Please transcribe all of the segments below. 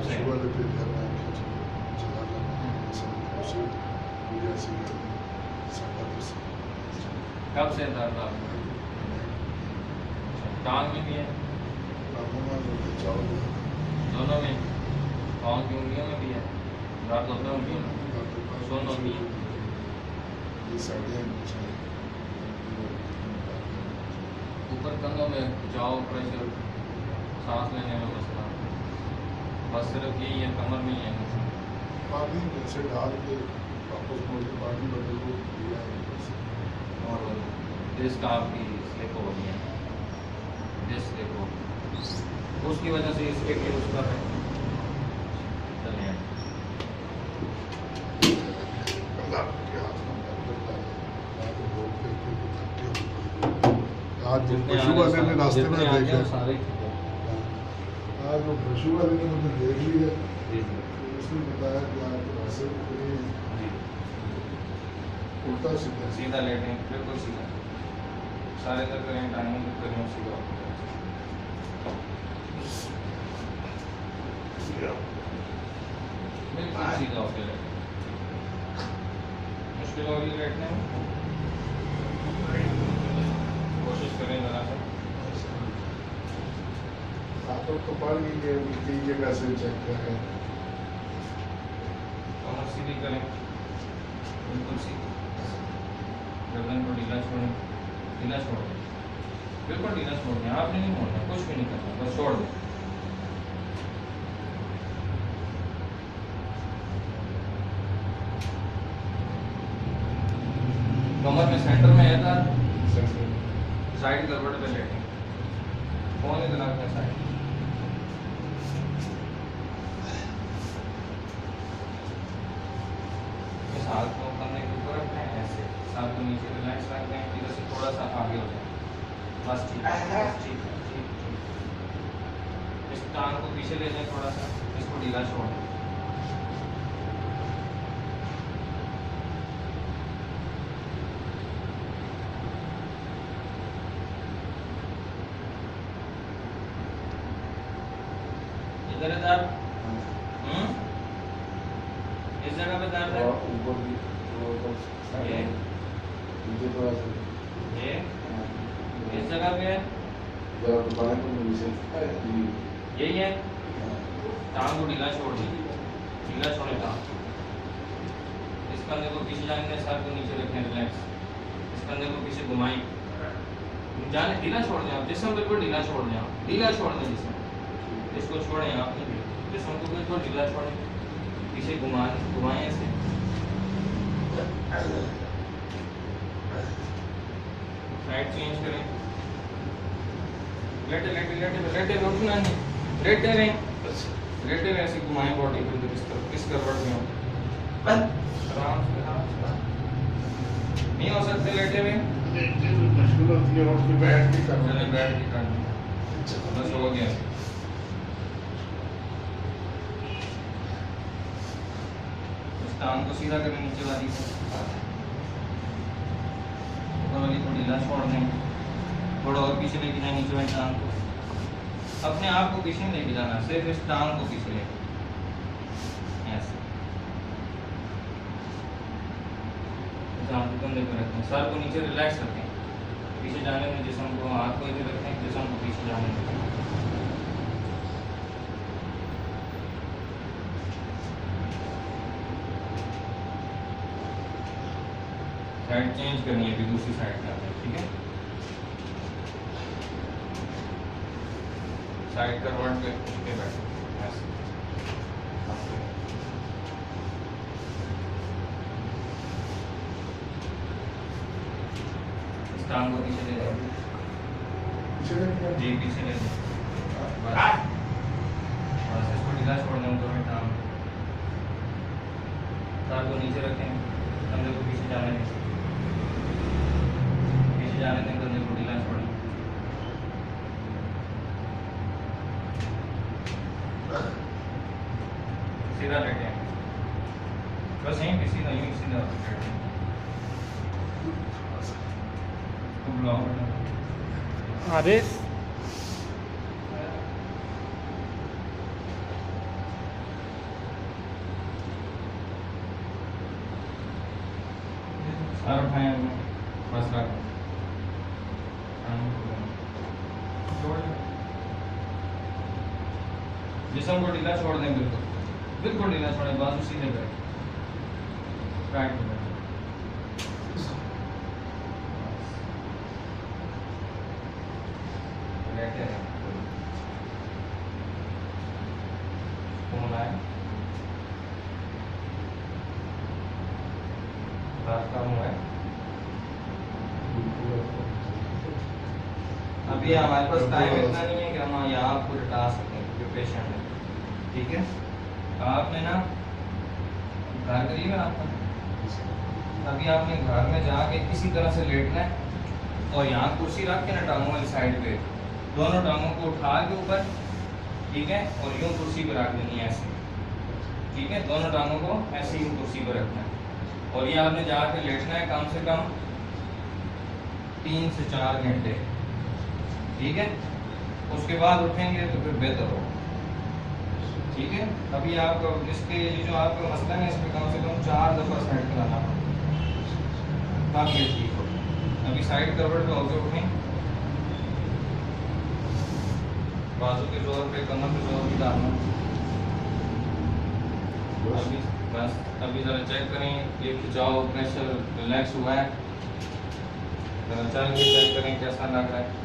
से वाले पे घर आके चला जाना सब पूजा से कब से दर्द आपको? टांग में भी है? दोनों में? पाँव की उंगलियों में भी है दर्द होता है? उंगलियों में सुन होती है? ऊपर कंधों में खिंचाव, प्रेशर, सांस लेने में मसला, बस सिर्फ यही है, कमर में ही है? पानी जैसे डाल के वापस मोड़ के पानी बदल को दिया है और डिस्क आपकी स्लिप हो गई है, डिस्क स्लिप हो गई, उसकी वजह से इसके लिए यूज़ कर रहे हैं। चलिए आज जो पशु वाले ने रास्ते में देखा सारे आज वो पशु वाले ने मुझे देख लिया, उसने बताया कि आप रास्ते में उल्टा सीधा सीधा लेटें, बिल्कुल सीधा, सारे दर्द करें, टाइमिंग करें, सीधा बिल्कुल सीधा होकर लेटें। मुश्किल हो रही लेटने में? कोशिश करें ज़रा सा। आप तो पढ़ लीजिए कितनी जगह से चेक करें, कमर सीधी करें, बिल्कुल सीधी, गर्दन को ढीला छोड़ें, ढीला छोड़ दें, बिल्कुल ढीला छोड़ दें, आपने नहीं मोड़ना, कुछ भी नहीं करना, बस छोड़ दें। कमर में सेंटर में है दर्द, साइड करवट पे लेटें, फोन इधर रखें साइड, इस हाथ को कंधे के ऊपर रखें, ऐसे हाथ को नीचे रिलैक्स रख दें, इधर से थोड़ा सा आगे हो जाए, बस ठीक है, बस ठीक है, ठीक ठीक। इस टांग को पीछे ले जाएं थोड़ा सा, इसको ढीला छोड़ दें, इधर है दर्द, इस जगह पे दर्द है, ये इस जगह पे है, यही है, टांग को ढीला छोड़ दीजिए, ढीला छोड़े टांग, इस कंधे को पीछे जाने दें, सर को नीचे रखें, रिलैक्स, इस कंधे को पीछे घुमाएं, जाने ढीला छोड़ दें आप, जिस्म बिल्कुल ढीला छोड़ दें आप, ढीला छोड़ दें जिस्म, इसको छोड़ें आप, जिस्म को बिल्कुल ढीला छोड़ें, पीछे घुमाएं ऐसे, साइड चेंज करें, लेटे लेटे लेटे लेटे, उठना नहीं, लेटे रहें, लेटे रहे, ऐसे घुमाएं बॉडी को इधर, इस तरफ, किस करवट में हो, आराम से, नहीं हो सकते लेटे हुए, मुश्किल होती है, और फिर बैठ के करना, चले बैठ के करना, बस हो गया। इस टांग को सीधा करें, नीचे वाली को, ऊपर वाली को ढीला छोड़ दें, थोड़ा और पीछे लेके जाए नीचे वाली टांग को, अपने आप को पीछे नहीं लेके जाना, सिर्फ इस टांग को पीछे लेके, ऐसे टांग को कंधे पे रखें, सर को नीचे रिलैक्स रखें, पीछे जाने में जिस्म को, हाथ को इधर रखें, जिस्म को पीछे जाने में, साइड चेंज करनी है, अभी दूसरी साइड पे आते हैं, ठीक है, साइड करवट पे बैठो, ऐसे इस टांग को पीछे ले जाओ, जी पीछे ले जाओ, बस बस इसको ढीला छोड़ दें, ऊपर में टांग, सर को नीचे रखें, कंधे को पीछे जाने दें, पीछे जाने दें, कंधे को ढीला छोड़ें, सीधा लेटें, बस यहीं पे सीधा, यूं सीधा लेटें, इसको बुलाओ, अरे जिस्म को ढीला छोड़ दें, बिल्कुल बिल्कुल ढीला छोड़ें, बाजू सीधे करें, राइट में बैठे रहें। कौन आए रास्ता हुआ है। अभी हमारे पास टाइम इतना नहीं है कि हम यहाँ आपको लिटा सकें क्योंकि पेशेंट है, ठीक है। आपने ना घर करिए ना आपका, अभी आपने घर में जाके किसी तरह से लेटना है और यहाँ कुर्सी रख के ना टांगों वाली साइड पे दोनों टांगों को उठा के ऊपर, ठीक है, और यूं कुर्सी पे रख देनी है ऐसे, ठीक है। दोनों टांगों को ऐसे ही कुर्सी पे रखना है और ये आपने जाके लेटना है कम से कम 3 से 4 घंटे, ठीक है। उसके बाद उठेंगे तो फिर बेहतर होगा, ठीक है। अभी आप इसके जो आपका मसला है इसमें कम से कम 4 दफ़ा साइड कराना पड़ेगा तब ये ठीक हो। अभी साइड करवट पे होकर उठें, बाजू के जोर पे कमर पे जोर भी डालना। अभी बस अभी ज़रा चेक करें, ये खिंचाव प्रेशर रिलैक्स हुआ है, ज़रा चल के चेक करें कैसा लग रहा है।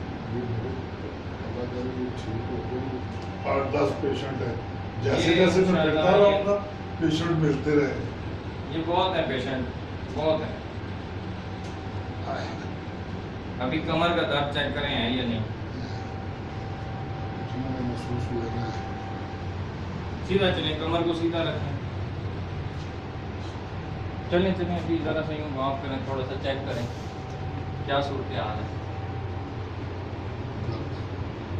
8-10 पेशेंट है, जैसे ये जैसे मैं इंशाल्लाह करता रहूँगा पेशेंट मिलते रहे। ये बहुत है पेशेंट, बहुत है। अभी कमर का दर्द चेक करें है या नहीं, महसूस हुआ है। सीधा चलें, कमर को सीधा रखें, चलें चलें। अभी ज़रा सा यूँ वॉक करें, थोड़ा सा चेक करें क्या सूरत हाल है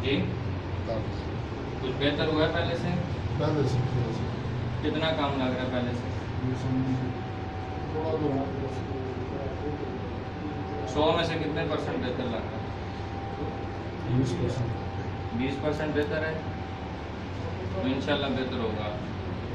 जी। कुछ बेहतर हुआ है पहले से? पहले से थोड़ा सा कितना कम लग रहा है पहले से? ये समझिए थोड़ा तो है, 100 में से कितने % बेहतर लग रहा है? 20%। 20% बेहतर है तो इंशाल्लाह बेहतर होगा।